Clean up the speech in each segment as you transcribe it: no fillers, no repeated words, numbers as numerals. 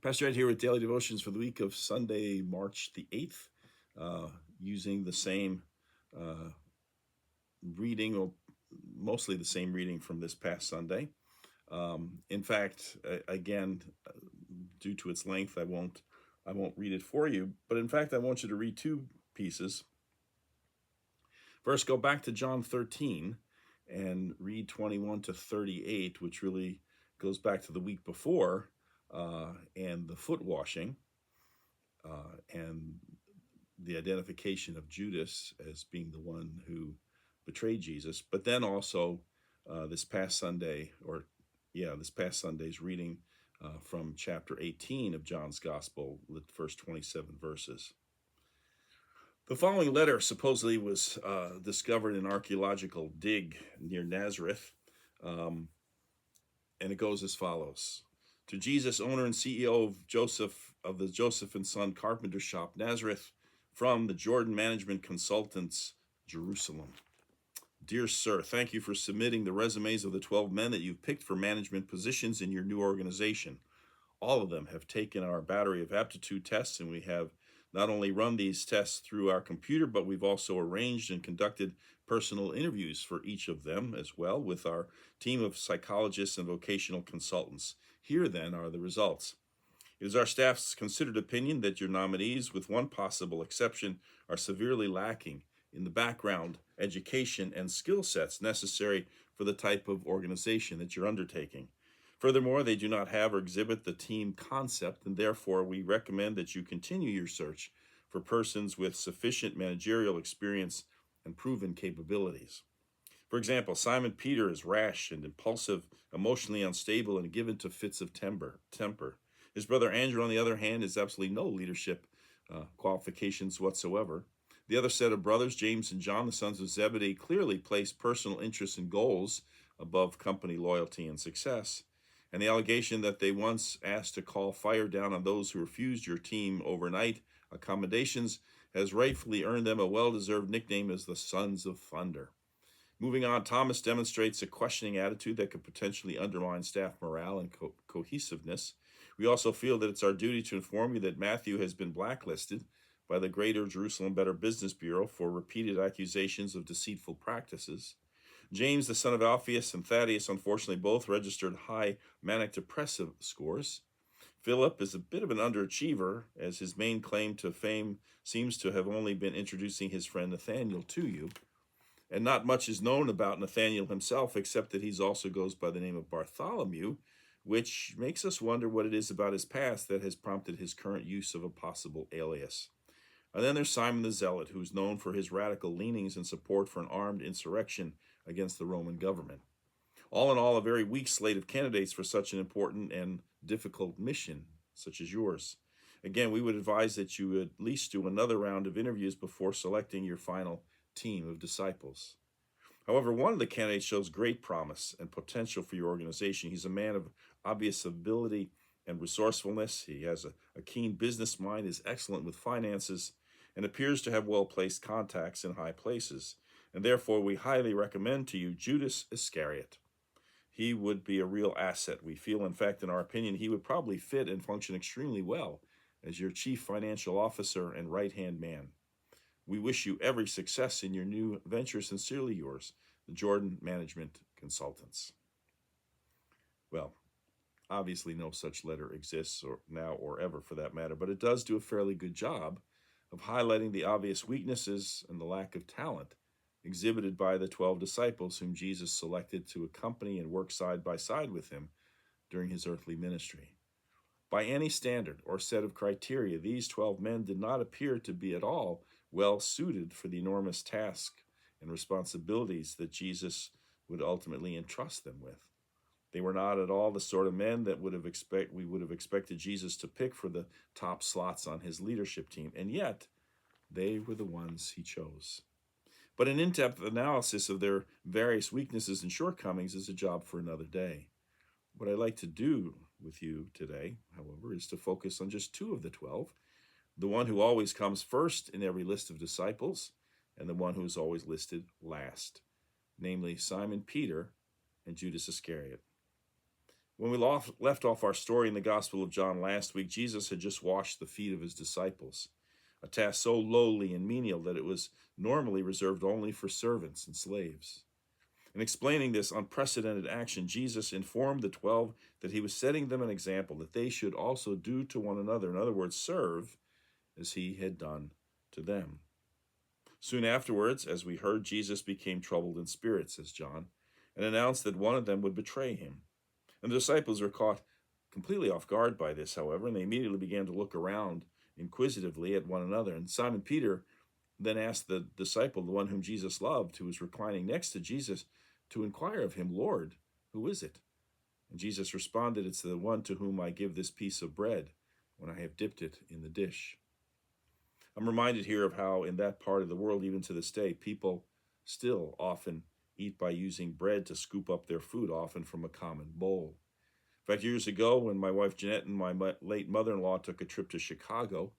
Pastor Ed here with Daily Devotions for the week of Sunday, March the 8th, using the same uh, reading, or mostly the same reading from this past Sunday. In fact, again, due to its length, I won't read it for you. But in fact, I want you to read two pieces. First, go back to John 13 and read 21 to 38, which really goes back to the week before and the foot washing and the identification of Judas as being the one who betrayed Jesus. But then also this past Sunday's reading from chapter 18 of John's Gospel, the first 27 verses. The following letter supposedly was discovered in an archaeological dig near Nazareth, and it goes as follows. To Jesus, owner and CEO of the Joseph and Son Carpenter Shop, Nazareth, from the Jordan Management Consultants, Jerusalem. Dear Sir, thank you for submitting the resumes of the 12 men that you've picked for management positions in your new organization. All of them have taken our battery of aptitude tests, and we have not only run these tests through our computer, but we've also arranged and conducted personal interviews for each of them as well with our team of psychologists and vocational consultants. Here, then, are the results. It is our staff's considered opinion that your nominees, with one possible exception, are severely lacking in the background, education, and skill sets necessary for the type of organization that you're undertaking. Furthermore, they do not have or exhibit the team concept, and therefore we recommend that you continue your search for persons with sufficient managerial experience and proven capabilities. For example, Simon Peter is rash and impulsive, emotionally unstable, and given to fits of temper. His brother Andrew, on the other hand, has absolutely no leadership qualifications whatsoever. The other set of brothers, James and John, the sons of Zebedee, clearly place personal interests and goals above company loyalty and success. And the allegation that they once asked to call fire down on those who refused your team overnight accommodations has rightfully earned them a well-deserved nickname as the Sons of Thunder. Moving on, Thomas demonstrates a questioning attitude that could potentially undermine staff morale and cohesiveness. We also feel that it's our duty to inform you that Matthew has been blacklisted by the Greater Jerusalem Better Business Bureau for repeated accusations of deceitful practices. James, the son of Alphaeus, and Thaddeus, unfortunately, both registered high manic depressive scores. Philip is a bit of an underachiever, as his main claim to fame seems to have only been introducing his friend Nathaniel to you. And not much is known about Nathaniel himself, except that he also goes by the name of Bartholomew, which makes us wonder what it is about his past that has prompted his current use of a possible alias. And then there's Simon the Zealot, who's known for his radical leanings and support for an armed insurrection against the Roman government. All in all, a very weak slate of candidates for such an important and difficult mission, such as yours. Again, we would advise that you at least do another round of interviews before selecting your final team of disciples. However, one of the candidates shows great promise and potential for your organization. He's a man of obvious ability and resourcefulness. He has a keen business mind, is excellent with finances, and appears to have well-placed contacts in high places. And therefore, we highly recommend to you Judas Iscariot. He would be a real asset. We feel, in fact, in our opinion, he would probably fit and function extremely well as your chief financial officer and right-hand man. We wish you every success in your new venture. Sincerely yours, the Jordan Management Consultants. Well, obviously no such letter exists now or ever for that matter, but it does do a fairly good job of highlighting the obvious weaknesses and the lack of talent exhibited by the 12 disciples whom Jesus selected to accompany and work side by side with him during his earthly ministry. By any standard or set of criteria, these 12 men did not appear to be at all well suited for the enormous task and responsibilities that Jesus would ultimately entrust them with. They were not at all the sort of men that we would have expected Jesus to pick for the top slots on his leadership team, and yet they were the ones he chose. But an in-depth analysis of their various weaknesses and shortcomings is a job for another day. What I'd like to do with you today, however, is to focus on just two of the 12, the one who always comes first in every list of disciples, and the one who is always listed last, namely Simon Peter and Judas Iscariot. When we left off our story in the Gospel of John last week, Jesus had just washed the feet of his disciples, a task so lowly and menial that it was normally reserved only for servants and slaves. In explaining this unprecedented action, Jesus informed the 12 that he was setting them an example that they should also do to one another. In other words, serve as he had done to them. Soon afterwards, as we heard, Jesus became troubled in spirit, says John, and announced that one of them would betray him. And the disciples were caught completely off guard by this, however, and they immediately began to look around inquisitively at one another. And Simon Peter then asked the disciple, the one whom Jesus loved, who was reclining next to Jesus, to inquire of him, "Lord, who is it?" And Jesus responded, "It's the one to whom I give this piece of bread when I have dipped it in the dish." I'm reminded here of how in that part of the world, even to this day, people still often eat by using bread to scoop up their food, often from a common bowl. In fact, years ago, when my wife Jeanette and my late mother-in-law took a trip to Chicago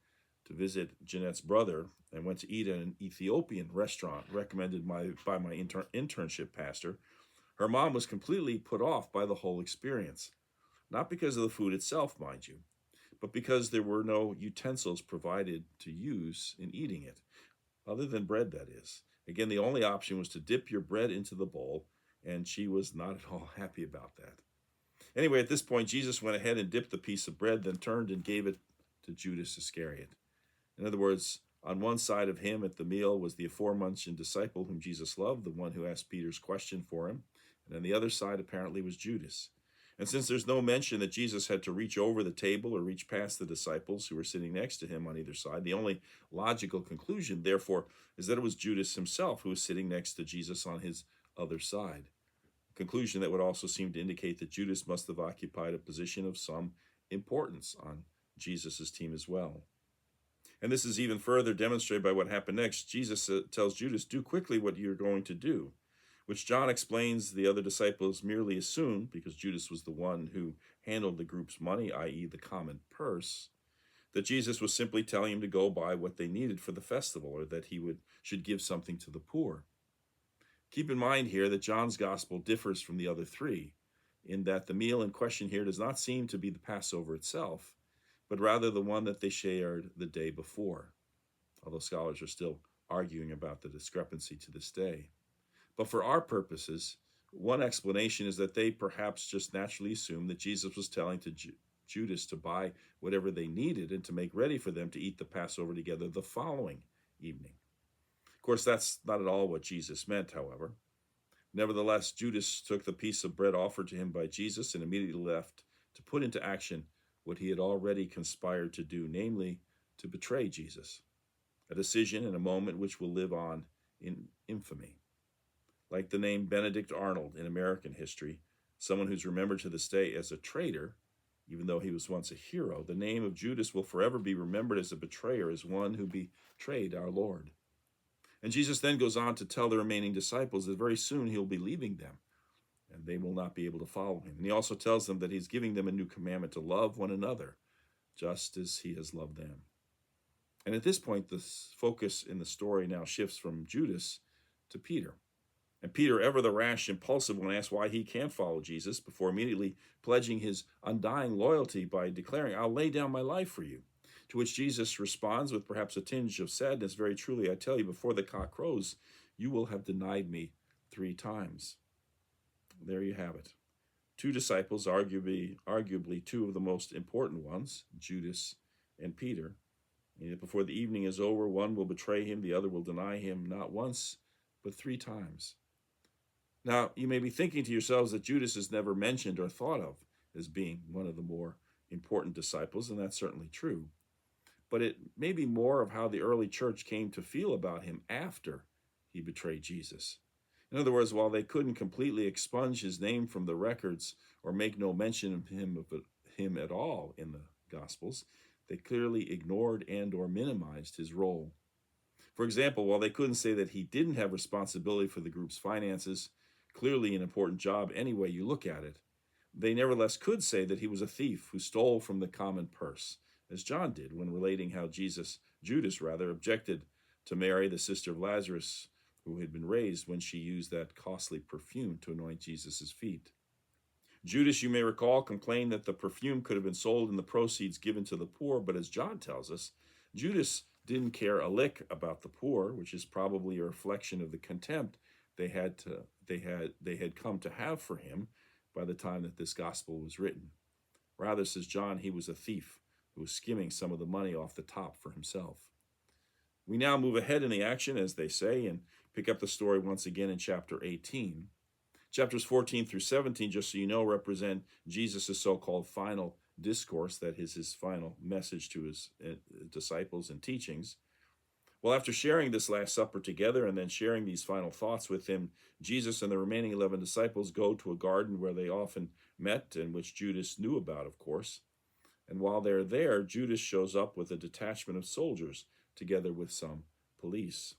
to visit Jeanette's brother and went to eat at an Ethiopian restaurant recommended by my internship pastor, her mom was completely put off by the whole experience. Not because of the food itself, mind you, but because there were no utensils provided to use in eating it, other than bread, that is. Again, the only option was to dip your bread into the bowl, and she was not at all happy about that. Anyway, at this point, Jesus went ahead and dipped the piece of bread, then turned and gave it to Judas Iscariot. In other words, on one side of him at the meal was the aforementioned disciple whom Jesus loved, the one who asked Peter's question for him, and on the other side apparently was Judas. And since there's no mention that Jesus had to reach over the table or reach past the disciples who were sitting next to him on either side, the only logical conclusion, therefore, is that it was Judas himself who was sitting next to Jesus on his other side. A conclusion that would also seem to indicate that Judas must have occupied a position of some importance on Jesus' team as well. And this is even further demonstrated by what happened next. Jesus tells Judas, "Do quickly what you're going to do," which John explains the other disciples merely assumed, because Judas was the one who handled the group's money, i.e. the common purse, that Jesus was simply telling him to go buy what they needed for the festival, or that he should give something to the poor. Keep in mind here that John's gospel differs from the other three, in that the meal in question here does not seem to be the Passover itself, but rather the one that they shared the day before, although scholars are still arguing about the discrepancy to this day. But for our purposes, one explanation is that they perhaps just naturally assumed that Jesus was telling to Judas to buy whatever they needed and to make ready for them to eat the Passover together the following evening. Of course, that's not at all what Jesus meant, however. Nevertheless, Judas took the piece of bread offered to him by Jesus and immediately left to put into action what he had already conspired to do, namely to betray Jesus, a decision and a moment which will live on in infamy. Like the name Benedict Arnold in American history, someone who's remembered to this day as a traitor, even though he was once a hero, the name of Judas will forever be remembered as a betrayer, as one who betrayed our Lord. And Jesus then goes on to tell the remaining disciples that very soon he'll be leaving them, and they will not be able to follow him. And he also tells them that he's giving them a new commandment to love one another, just as he has loved them. And at this point, the focus in the story now shifts from Judas to Peter. And Peter, ever the rash, impulsive one, asks why he can't follow Jesus before immediately pledging his undying loyalty by declaring, "I'll lay down my life for you." To which Jesus responds with perhaps a tinge of sadness, "Very truly, I tell you, before the cock crows, you will have denied me 3 times. There you have it. Two disciples, arguably two of the most important ones, Judas and Peter. And yet before the evening is over, one will betray him, the other will deny him, not once, but 3 times. Now, you may be thinking to yourselves that Judas is never mentioned or thought of as being one of the more important disciples, and that's certainly true. But it may be more of how the early church came to feel about him after he betrayed Jesus. In other words, while they couldn't completely expunge his name from the records or make no mention of him at all in the Gospels, they clearly ignored and or minimized his role. For example, while they couldn't say that he didn't have responsibility for the group's finances, clearly an important job any way you look at it, they nevertheless could say that he was a thief who stole from the common purse, as John did when relating how Judas objected to Mary, the sister of Lazarus, who had been raised when she used that costly perfume to anoint Jesus' feet. Judas, you may recall, complained that the perfume could have been sold and the proceeds given to the poor, but as John tells us, Judas didn't care a lick about the poor, which is probably a reflection of the contempt they had come to have for him by the time that this gospel was written. Rather, says John, he was a thief who was skimming some of the money off the top for himself. We now move ahead in the action, as they say, and pick up the story once again in chapter 18. Chapters 14 through 17, just so you know, represent Jesus' so-called final discourse, that is his final message to his disciples and teachings. Well, after sharing this Last Supper together and then sharing these final thoughts with him, Jesus and the remaining 11 disciples go to a garden where they often met and which Judas knew about, of course. And while they're there, Judas shows up with a detachment of soldiers together with some police.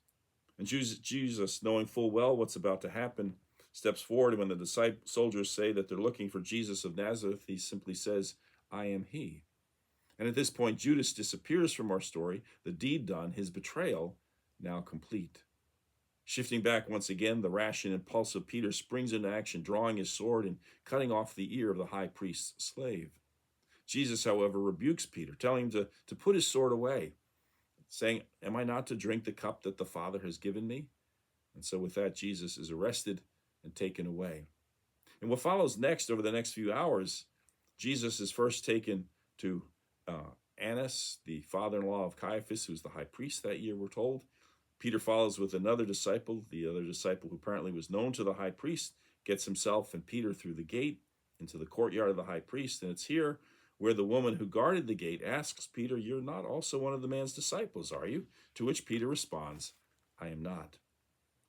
And Jesus, knowing full well what's about to happen, steps forward, and when the soldiers say that they're looking for Jesus of Nazareth, he simply says, "I am he." And at this point, Judas disappears from our story, the deed done, his betrayal now complete. Shifting back once again, the rash and impulsive Peter springs into action, drawing his sword and cutting off the ear of the high priest's slave. Jesus, however, rebukes Peter, telling him to put his sword away, saying, "Am I not to drink the cup that the Father has given me?" And so with that, Jesus is arrested and taken away. And what follows next, over the next few hours, Jesus is first taken to Annas, the father-in-law of Caiaphas, who's the high priest that year, we're told. Peter follows with another disciple. The other disciple, who apparently was known to the high priest, gets himself and Peter through the gate into the courtyard of the high priest. And it's here where the woman who guarded the gate asks Peter, "You're not also one of the man's disciples, are you?" To which Peter responds, "I am not."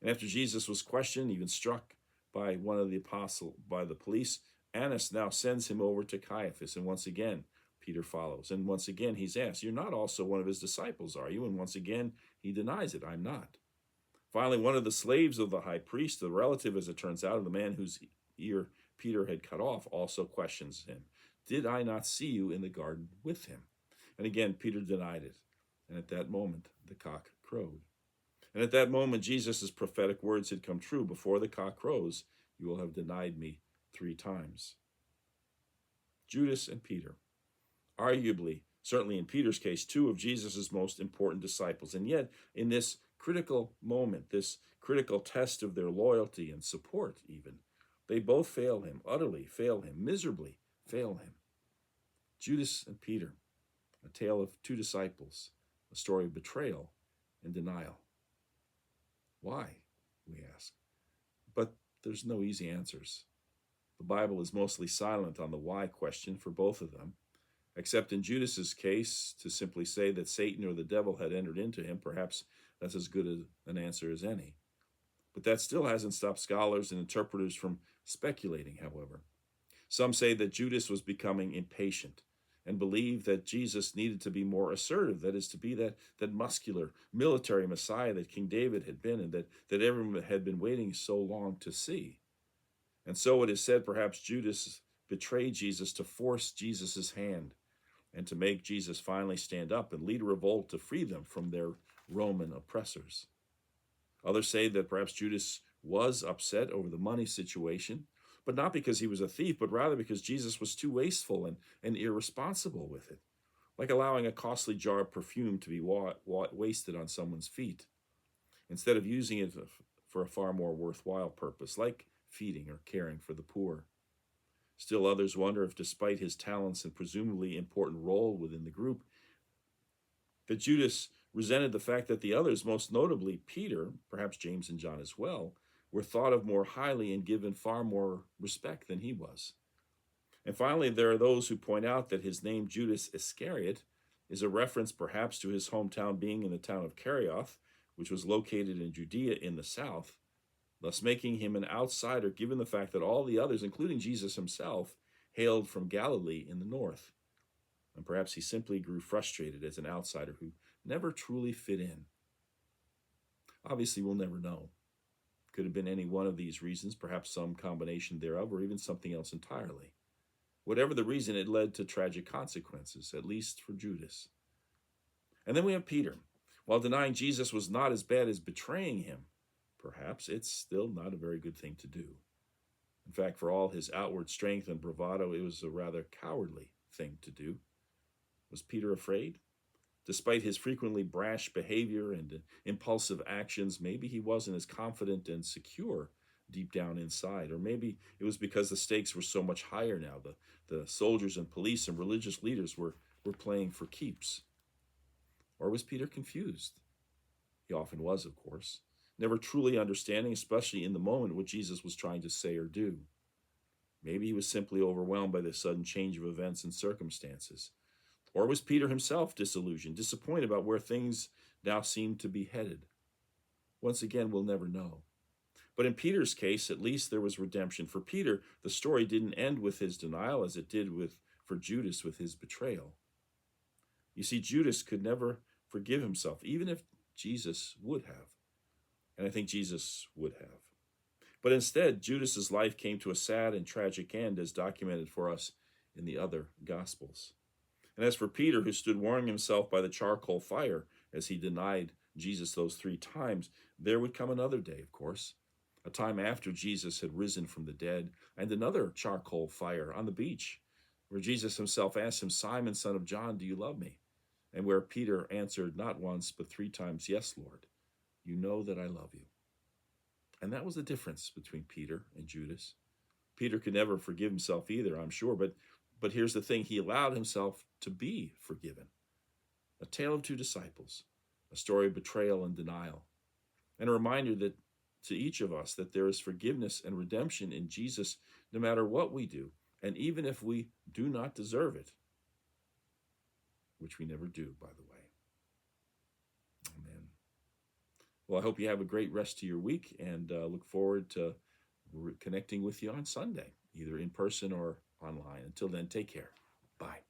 And after Jesus was questioned, even struck by the police, Annas now sends him over to Caiaphas. And once again, Peter follows. And once again, he's asked, "You're not also one of his disciples, are you?" And once again, he denies it. "I'm not." Finally, one of the slaves of the high priest, the relative, as it turns out, of the man whose ear Peter had cut off, also questions him. "Did I not see you in the garden with him?" And again, Peter denied it. And at that moment, the cock crowed. And at that moment, Jesus' prophetic words had come true. "Before the cock crows, you will have denied me 3 times. Judas and Peter, arguably, certainly in Peter's case, 2 of Jesus' most important disciples. And yet, in this critical moment, this critical test of their loyalty and support even, they both fail him, utterly fail him, miserably fail him. Judas and Peter, a tale of 2 disciples, a story of betrayal and denial. Why, we ask? But there's no easy answers. The Bible is mostly silent on the why question for both of them, except in Judas's case to simply say that Satan or the devil had entered into him. Perhaps that's as good an answer as any. But that still hasn't stopped scholars and interpreters from speculating, however. Some say that Judas was becoming impatient and believed that Jesus needed to be more assertive, that is, to be that muscular military Messiah that King David had been and that everyone had been waiting so long to see. And so it is said perhaps Judas betrayed Jesus to force Jesus' hand and to make Jesus finally stand up and lead a revolt to free them from their Roman oppressors. Others say that perhaps Judas was upset over the money situation, but not because he was a thief, but rather because Jesus was too wasteful and irresponsible with it, like allowing a costly jar of perfume to be wasted on someone's feet, instead of using it for a far more worthwhile purpose, like feeding or caring for the poor. Still others wonder if, despite his talents and presumably important role within the group, that Judas resented the fact that the others, most notably Peter, perhaps James and John as well, were thought of more highly and given far more respect than he was. And finally, there are those who point out that his name, Judas Iscariot, is a reference perhaps to his hometown being in the town of Kerioth, which was located in Judea in the south, thus making him an outsider given the fact that all the others, including Jesus himself, hailed from Galilee in the north. And perhaps he simply grew frustrated as an outsider who never truly fit in. Obviously, we'll never know. Could have been any one of these reasons, perhaps some combination thereof, or even something else entirely. Whatever the reason, it led to tragic consequences, at least for Judas. And then we have Peter. While denying Jesus was not as bad as betraying him, perhaps it's still not a very good thing to do. In fact, for all his outward strength and bravado, it was a rather cowardly thing to do. Was Peter afraid? Despite his frequently brash behavior and impulsive actions, maybe he wasn't as confident and secure deep down inside. Or maybe it was because the stakes were so much higher now. The soldiers and police and religious leaders were playing for keeps. Or was Peter confused? He often was, of course, never truly understanding, especially in the moment, what Jesus was trying to say or do. Maybe he was simply overwhelmed by the sudden change of events and circumstances. Or was Peter himself disillusioned, disappointed about where things now seemed to be headed? Once again, we'll never know. But in Peter's case, at least there was redemption. For Peter, the story didn't end with his denial as it did for Judas with his betrayal. You see, Judas could never forgive himself, even if Jesus would have. And I think Jesus would have. But instead, Judas's life came to a sad and tragic end, as documented for us in the other Gospels. And as for Peter, who stood warming himself by the charcoal fire as he denied Jesus those 3 times, there would come another day, of course, a time after Jesus had risen from the dead, and another charcoal fire on the beach, where Jesus himself asked him, "Simon, son of John, do you love me?" And where Peter answered not once, but 3 times, "Yes, Lord, you know that I love you." And that was the difference between Peter and Judas. Peter could never forgive himself either, I'm sure, but here's the thing, he allowed himself to be forgiven. A tale of 2 disciples, a story of betrayal and denial, and a reminder that to each of us that there is forgiveness and redemption in Jesus no matter what we do, and even if we do not deserve it, which we never do, by the way. Amen. Well, I hope you have a great rest of your week, and look forward to connecting with you on Sunday, either in person or online. Until then, take care. Bye.